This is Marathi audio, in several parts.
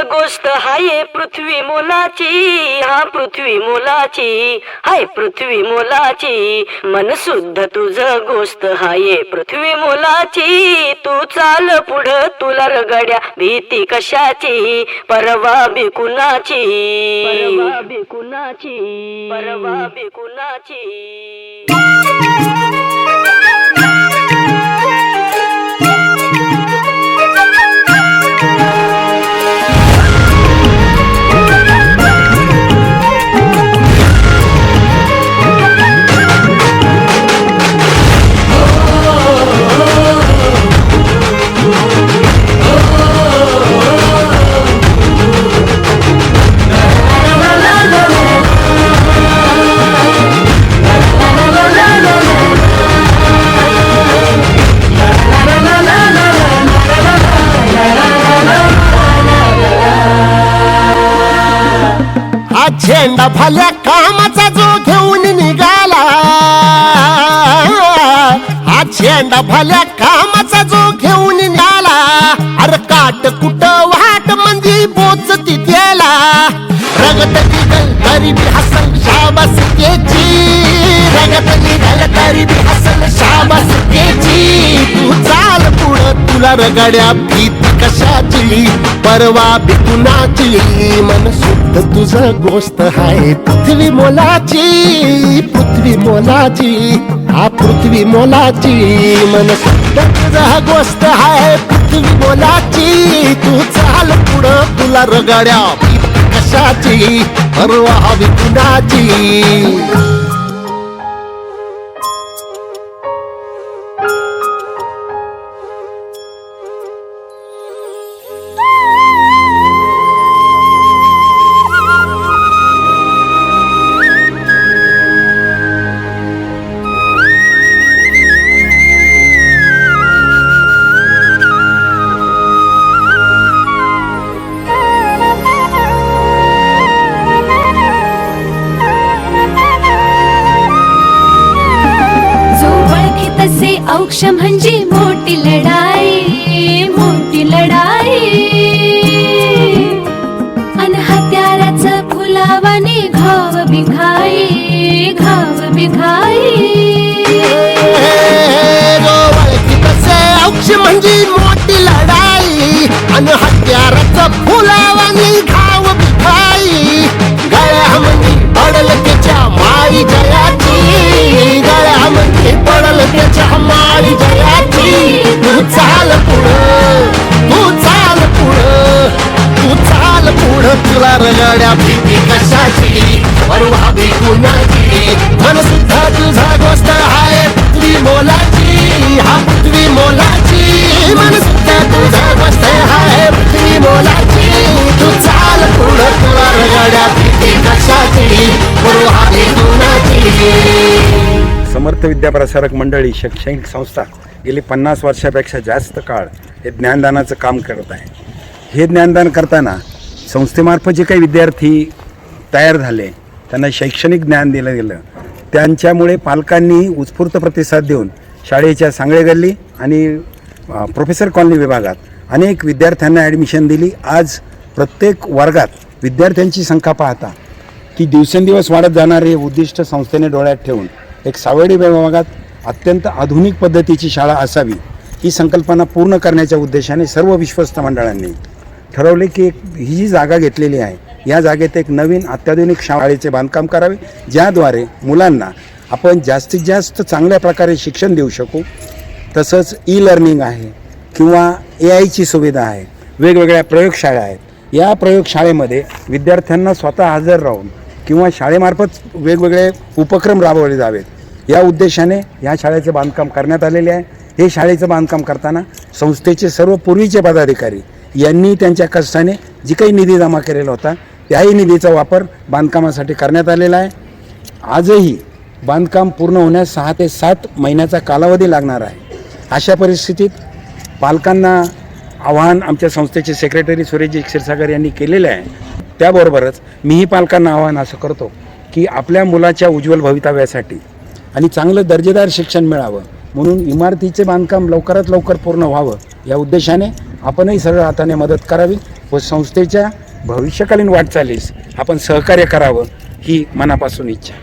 गोष्ट हाय पृथ्वी मोलाची, हा पृथ्वी मोलाची, हाय पृथ्वी मोलाची. मन शुद्ध तुझ गोष्ट हाय पृथ्वी मोलाची. तू चाल पुढं तुला रगड्या भीती कशाची, परवा बी कुणाची, परवा बी कुणाची, परवा बी कुणाची. झेंडा भल्या कामाचा जो घेऊन निघाला, हा झेंडा भल्या कामाचा जो घेऊन निघाला. अरे काट कुट वाट मंदी पोचती त्याला, रगत निघल तरी बी हसल शाबास केची, रगत निघल तरी बी हसल शाबास केची. तू चाल पुढं तुला रगड्या भीती कशाची, परवा बी कुणाची. मन शुद्ध तुझं गोष्ट हाय पृथ्वी मोलाची, पृथ्वी मोलाची, हा पृथ्वी मोलाची. मन शुद्ध तुझं गोष्ट हाय पृथ्वी मोलाची. तू चाल पुढं तुला रगड्या भीती कशाची, परवा बी कुणाची. औक्ष म्हणजे मोठी लढाई, मोठी लढाई. अन हत्याराचं फुलावाने घाव बिघाई, घाव बिघाई. औक्ष म्हणजे मोठी लढाई, अन हत्याराचं फुलावाने घाव बिघाई. गळ्यामध्ये पडल त्याच्या माळी जयाची, गळ्यामध्ये पडल त्याच्या माळी जयाची. तू चाल पुढं, तू चाल पुढं, तू चाल पुढं तुला रगड्या भीती कशाची, परवा बी कुणाची. मन सुद्धा तुझा गोष्ट हाय पृथ्वी मोलाची, हा पृथ्वी मोलाची. मन सुद्धा तुझा गोष्ट हाय पृथ्वी मोलाची. तू चाल पुढं तुला रगड्या भीती कशाची, परवा बी कुणाची. समर्थ विद्याप्रसारक मंडळी शैक्षणिक संस्था गेली 50 वर्षापेक्षा जास्त काळ हे ज्ञानदानाचं काम करत आहे. हे ज्ञानदान करताना संस्थेमार्फत जे काही विद्यार्थी तयार झाले, त्यांना शैक्षणिक ज्ञान दिलं गेलं, त्यांच्यामुळे पालकांनी उत्स्फूर्त प्रतिसाद देऊन शाळेच्या सांगळे गल्ली आणि प्रोफेसर कॉलनी विभागात अनेक विद्यार्थ्यांना ॲडमिशन दिली. आज प्रत्येक वर्गात विद्यार्थ्यांची संख्या पाहता की दिवसेंदिवस वाढत जाणारे उद्दिष्ट संस्थेने डोळ्यात ठेवून एक सावर्डी विभागात अत्यंत आधुनिक पद्धतीची शाळा असावी ही संकल्पना पूर्ण करण्याच्या उद्देशाने सर्व विश्वस्त मंडळांनी ठरवले की ही जी जागा घेतलेली आहे या जागेत एक नवीन अत्याधुनिक शाळेचे बांधकाम करावे, ज्याद्वारे मुलांना आपण जास्तीत जास्त चांगल्या प्रकारे शिक्षण देऊ शकू. तसंच ई लर्निंग आहे किंवा AIची सुविधा आहे, वेगवेगळ्या प्रयोगशाळा आहेत. या प्रयोगशाळेमध्ये विद्यार्थ्यांना स्वतः हजर राहून किंवा शाळेमार्फत वेगवेगळे उपक्रम राबवले जावेत या उद्देशाने या शाळेचे बांधकाम करण्यात आलेले आहे. हे शाळेचं बांधकाम करताना संस्थेचे सर्व पूर्वीचे पदाधिकारी यांनी त्यांच्या कष्टाने जी काही निधी जमा केलेला होता त्याही निधीचा वापर बांधकामासाठी करण्यात आलेला आहे. आजही बांधकाम पूर्ण होण्यास 6 ते 7 महिन्याचा कालावधी लागणार आहे. अशा परिस्थितीत पालकांना आवाहन आमच्या संस्थेचे सेक्रेटरी सुरेशजी क्षीरसागर यांनी केलेले आहे. त्याबरोबरच मीही पालकांना आवाहन असं करतो की आपल्या मुलाच्या उज्ज्वल भवितव्यासाठी आणि चांगलं दर्जेदार शिक्षण मिळावं म्हणून इमारतीचे बांधकाम लवकरात लवकर पूर्ण व्हावं या उद्देशाने आपणही सरळ हाताने मदत करावी व संस्थेच्या भविष्यकालीन वाटचालीस आपण सहकार्य करावं ही मनापासून इच्छा.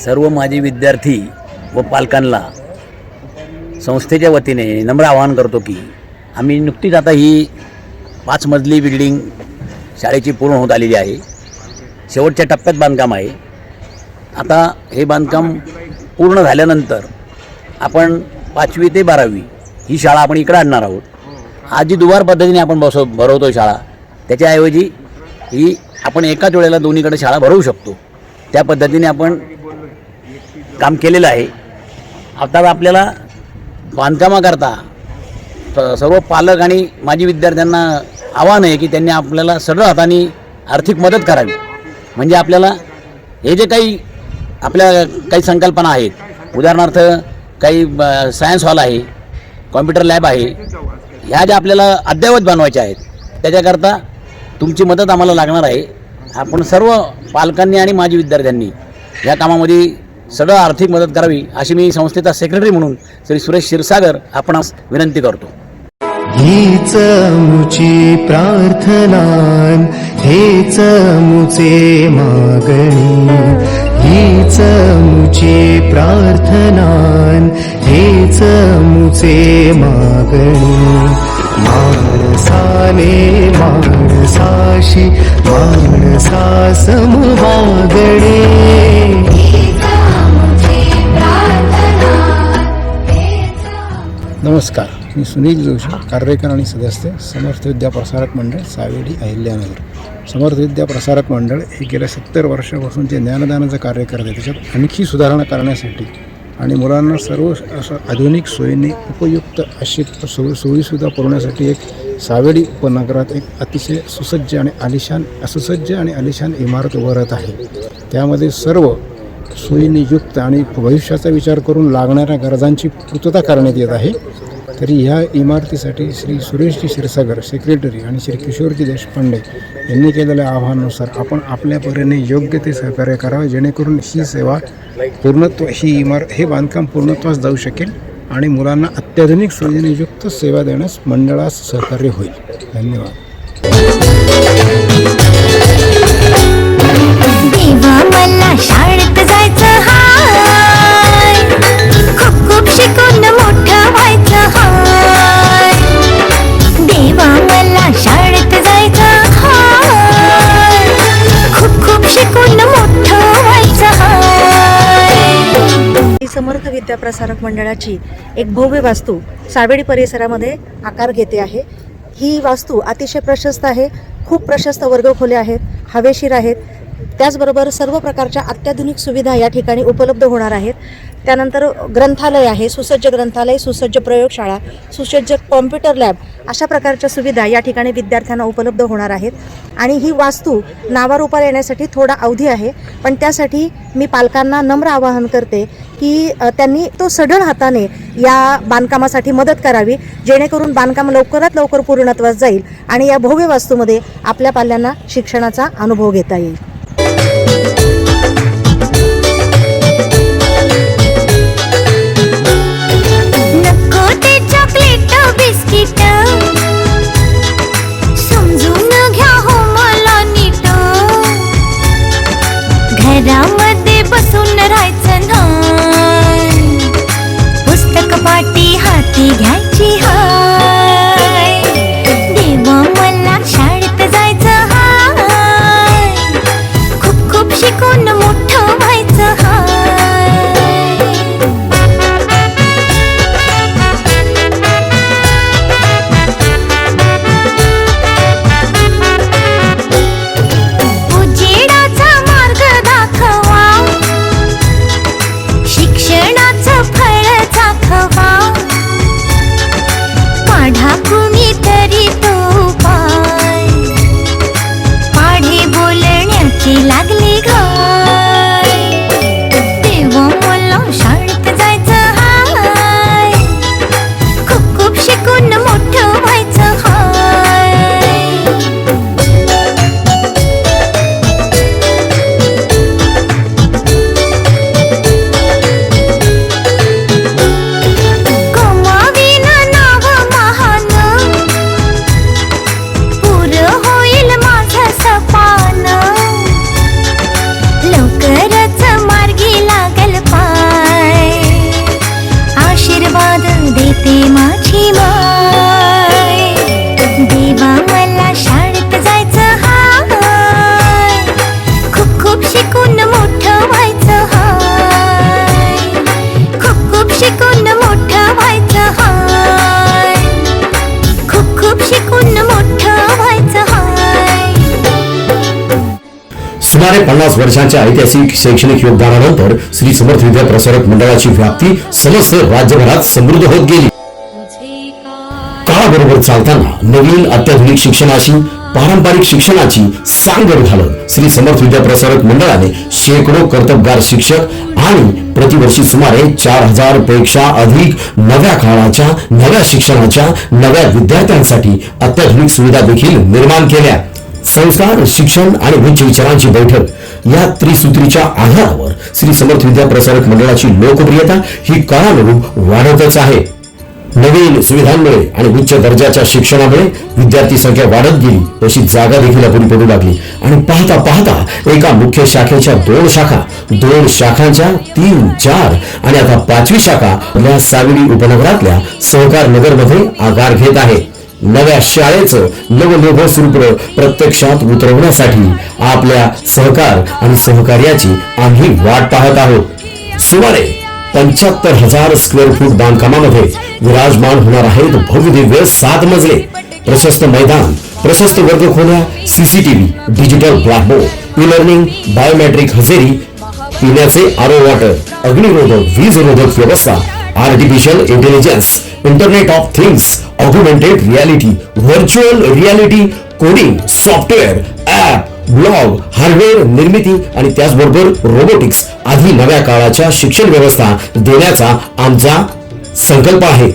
सर्व माजी विद्यार्थी व पालकांना संस्थेच्या वतीने नम्र आवाहन करतो की आम्ही नुकतीच आता ही 5 मजली बिल्डिंग शाळेची पूर्ण होत आलेली आहे. शेवटच्या टप्प्यात बांधकाम आहे. आता हे बांधकाम पूर्ण झाल्यानंतर आपण 5वी ते 12वी ही शाळा आपण इकडे आणणार आहोत. आज जी दुवार पद्धतीने आपण भरवतो शाळा, त्याच्याऐवजी ही आपण एकाच वेळेला दोन्हीकडे शाळा भरवू शकतो. त्या पद्धतीने आपण काम केलेलं आहे. आता आपल्याला बांधकामाकरता सर्व पालक आणि माजी विद्यार्थ्यांना आव्हान आहे की त्यांनी आपल्याला सरळ हाताने आर्थिक मदत करावी. म्हणजे आपल्याला हे जे काही आपल्या काही संकल्पना आहेत, उदाहरणार्थ काही सायन्स हॉल आहे, कॉम्प्युटर लॅब आहे, ह्या ज्या आपल्याला अद्ययावत बनवायच्या आहेत, त्याच्याकरता तुमची मदत आम्हाला लागणार आहे. आपण सर्व पालकांनी आणि माजी विद्यार्थ्यांनी या कामामध्ये सगळं आर्थिक मदत करावी अशी मी संस्थेचा सेक्रेटरी म्हणून श्री सुरेश क्षीरसागर आपणास विनंती करतो. हीच मुची प्रार्थना, हेच मुचे मागणी, हीच मुची प्रार्थना, हेच मुचे मागणी. माणसाने माणसाशी माणसा समवागणे. नमस्कार, मी सुनील जोशी, कार्यकर आणि सदस्य, समर्थ विद्या प्रसारक मंडळ, सावेडी, अहिल्यानगर. समर्थ विद्या प्रसारक मंडळ हे गेल्या 70 वर्षापासून जे ज्ञानदानाचं कार्य करत आहे, त्याच्यात आणखी सुधारणा करण्यासाठी आणि मुलांना सर्व असं आधुनिक सोयीने उपयुक्त अशी सोयीसुद्धा पुरवण्यासाठी एक सावेडी उपनगरात एक अतिशय सुसज्ज आणि आलिशान इमारत उभारत आहे. त्यामध्ये सर्व सोयीने युक्त आणि भविष्याचा विचार करून लागणाऱ्या गरजांची पूर्तता करण्यात येत आहे. तरी ह्या इमारतीसाठी श्री सुरेशजी क्षीरसागर सेक्रेटरी आणि श्री किशोरजी देशपांडे यांनी केलेल्या आवाहनानुसार आपण आपल्या परीने योग्य ते सहकार्य करावे, जेणेकरून ही सेवा हे बांधकाम पूर्णत्वास जाऊ शकेल आणि मुलांना अत्याधुनिक सुविधांयुक्त सेवा देण्यास मंडळास सहकार्य होईल. धन्यवाद. देवा मला शाळेत जायचं हाय, खूप खूप शिकून मोठं व्हायचं हाय. देवा मला शाळेत जायचं हाय, खूप खूप शिकून मोठं व्हायचं हाय. समर्थ विद्याप्रसारक मंडळाची एक भव्य वास्तू सावेडी परिसरामध्ये आकार घेते आहे. ही वास्तू अतिशय प्रशस्त आहे, खूप प्रशस्त वर्गखोल्या आहेत, हवेशीर आहेत. त्याचबरोबर सर्व प्रकारच्या अत्याधुनिक सुविधा या ठिकाणी उपलब्ध होणार आहेत. त्यानंतर ग्रंथालय आहे, सुसज्ज ग्रंथालय, सुसज्ज प्रयोगशाळा, सुसज्ज कॉम्प्युटर लॅब अशा प्रकारच्या सुविधा या ठिकाणी विद्यार्थ्यांना उपलब्ध होणार आहेत. आणि ही वास्तू नावारूपाला येण्यासाठी थोडा अवधी आहे, पण त्यासाठी मी पालकांना नम्र आवाहन करते की त्यांनी तो सढळ हाताने या बांधकामासाठी मदत करावी, जेणेकरून बांधकाम लवकरात लवकर पूर्णत्वास जाईल आणि या भव्य वास्तूमध्ये आपल्या पाल्यांना शिक्षणाचा अनुभव घेता येईल. नको ते चॉकलेट बिस्किट, समजून घ्या हो मला नीट. घरामध्ये बसून राहायचं नाही, पुस्तक पाटी हाती घ्यायची हाय. देवा मला शाळेत जायचं हाय, खूप खूप शिकून मोठं व्हायचं हाय. उजेडाचा मार्ग दाखवा, शिक्षणाचं फळ चाखवा. पाढा कुणीतरी तो पाय, पाढे बोलण्याची लागली घाय. तेव्हा मला शाळेत जायचं हाय, खूप खूप शिकून मोठं व्हायचं हाय. कमावीन नाव महान, पुरं होईल माझं सपान. लवकरच मार्गी लागल पाय, आशीर्वाद देते माझी माय. देवा मला शाळेत जायचं हाय, खूप खूप शिकून मोठं व्हायचं हाय. खूप खूप शिकून मोठं व्हायचं हाय. खूप खूप शिकून मोठं व्हायचं हाय. सुमारे 50 वर्षांच्या ऐतिहासिक शैक्षणिक योगदानानंतर श्री समर्थ विद्या प्रसारक मंडळाची व्याप्ती समस्त राज्यभरात समृद्ध होत गेली. काळाबरोबर चालताना नवीन अत्याधुनिक शिक्षणाची, पारंपरिक शिक्षणाची सांगड घालत श्री समर्थ विद्या प्रसारक मंडळाने शेकडो कर्तबगार शिक्षक आणि प्रतिवर्षी सुमारे 4000 पेक्षा अधिक नव्या काळाच्या, नव्या शिक्षणाच्या, नव्या विद्यार्थ्यांसाठी अत्याधुनिक सुविधा देखील निर्माण केल्या. संस्कार, शिक्षण आणि उच्च विचारांची बैठक या त्रिसूत्रीच्या आधारावर श्री समर्थ विद्या प्रसारक मंडळाची लोकप्रियता ही काळानुरूप वाढतच आहे. नवीन सुविधांमुळे आणि उच्च दर्जाच्या शिक्षणामुळे विद्यार्थी संख्या वाढत गेली, तशी जागा देखील अपुरी पडू लागली आणि पाहता पाहता एका मुख्य शाखेच्या 2 शाखा, 2 शाखांच्या 3, 4 आणि आता 5वी शाखा या सावेडी उपनगरातल्या सहकार नगरमध्ये आकार घेत आहे. नव्या शाळेचं नवनिर्भर स्वरूप प्रत्यक्षात उतरवण्यासाठी आपल्या सहकार आणि सहकार्याची आम्ही वाट पाहत आहोत. सुमारे 75,000 स्क्वेअर फूट बांधकामामध्ये विराजमान होणार आहेत भव्य दिव्य 7 मजले, प्रशस्त मैदान, प्रशस्त वर्गखोल्या, CCTV, digital blackboard, e learning, biometric हजेरी, पिण्याचे आरो वॉटर, अग्निरोधक, वीजरोधक व्यवस्था, artificial intelligence, internet of things, augmented reality, virtual reality, coding, software, app, blog, hardware निर्मिती आणि त्याचबरोबर रोबोटिक्स आदी नव्या काळाच्या शिक्षण व्यवस्था देण्याचा आमचा संकल्प आहे.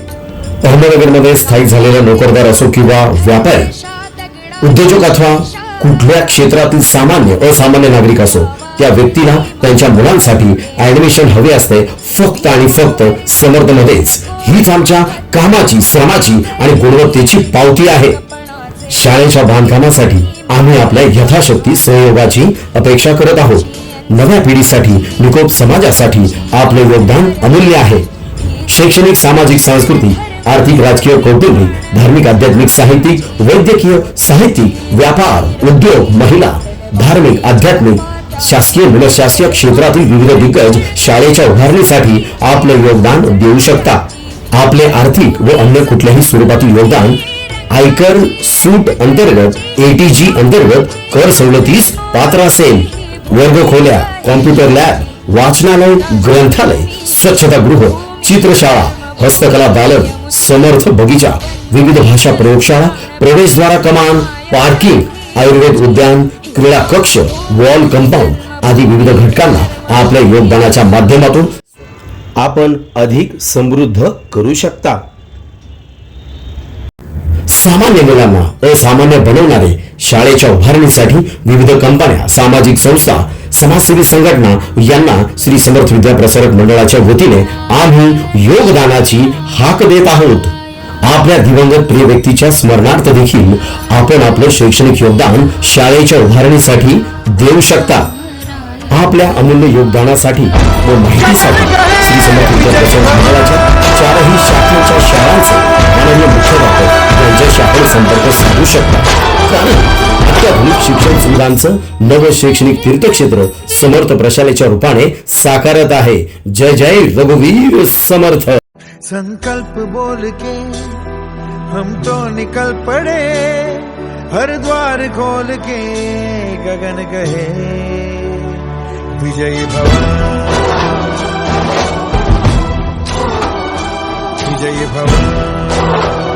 अहमदनगरमध्ये स्थायिक झालेला नोकरदार असो किंवा व्यापारी, उद्योजक अथवा कुठल्या क्षेत्रातील सामान्य असामान्य नागरिक असो, त्या व्यक्तीला त्यांच्या मुलांसाठी ऍडमिशन हवे असते फक्त आणि फक्त समर्थमध्येच. हीच आमच्या कामाची, श्रमाची आणि गुणवत्तेची पावती आहे. शाळेच्या बांधकामासाठी आम्ही आपल्या यथाशक्ती सहयोगाची अपेक्षा करत आहोत. नव्या पिढीसाठी, निकोप समाजासाठी आपले योगदान अमूल्य आहे. शैक्षणिक, सामाजिक, सांस्कृतिक, आर्थिक, राजकीय, कौटुंबिक, धार्मिक, आध्यात्मिक, साहित्यिक, वैद्यकीय, साहित्यिक, व्यापार, उद्योग, महिला, धार्मिक, आध्यात्मिक, शासकीय, निमशासकीय क्षेत्रातील विविध दिग्गज शाळेच्या उभारणीसाठी आपले योगदान देऊ शकता. आपले आर्थिक व अन्य कुठल्याही स्वरूपातील योगदान आयकर सूट अंतर्गत, ATG अंतर्गत कर सवलतीस पात्र असेल. वर्गखोल्या, कॉम्प्युटर लॅब, वाचनालय, ग्रंथालय, स्वच्छतागृह, चित्रशाळा, हस्तकला दालन, समर्थ बगीचा, विविध भाषा प्रयोगशाळा, प्रवेशद्वारा कमान, पार्किंग, आयुर्वेद उद्यान, क्रीडा कक्ष, वॉल कंपाऊंड आदी विविध घटकांना आपल्या योगदानाच्या माध्यमातून आपण अधिक समृद्ध करू शकता. सामान्य मुलांना असामान्य बनवणारे शाळेच्या उभारणीसाठी विविध कंपन्या, सामाजिक संस्था, समाजसेवी संघटना यांना श्री समर्थ विद्या प्रसारक मंडळाच्या वतीने आम्ही योगदानाची हाक देत आहोत. आपल्या दिवंगत प्रिय व्यक्तीच्या स्मरणार्थ देखील आपण आपलं शैक्षणिक योगदान शाळेच्या उभारणीसाठी देऊ शकता. आपल्या अमूल्य योगदानासाठी व माहितीसाठी श्री समर्थ विद्या प्रसारक मंडळाच्या 4ही शाखांच्या शाळांचे माननीय मुख्याध्यापक यांच्याशी आपण संपर्क साधू शकता. कारण अत्याधुनिक शिक्षण सुविधांचं नव शैक्षणिक तीर्थक्षेत्र समर्थ प्रशालेच्या रूपाने साकारत आहे. जय जय रघुवीर समर्थ. संकल्प बोल के हम तो निकल पड़े, हर द्वार खोल के गगन कहे विजयी भव, विजयी भव.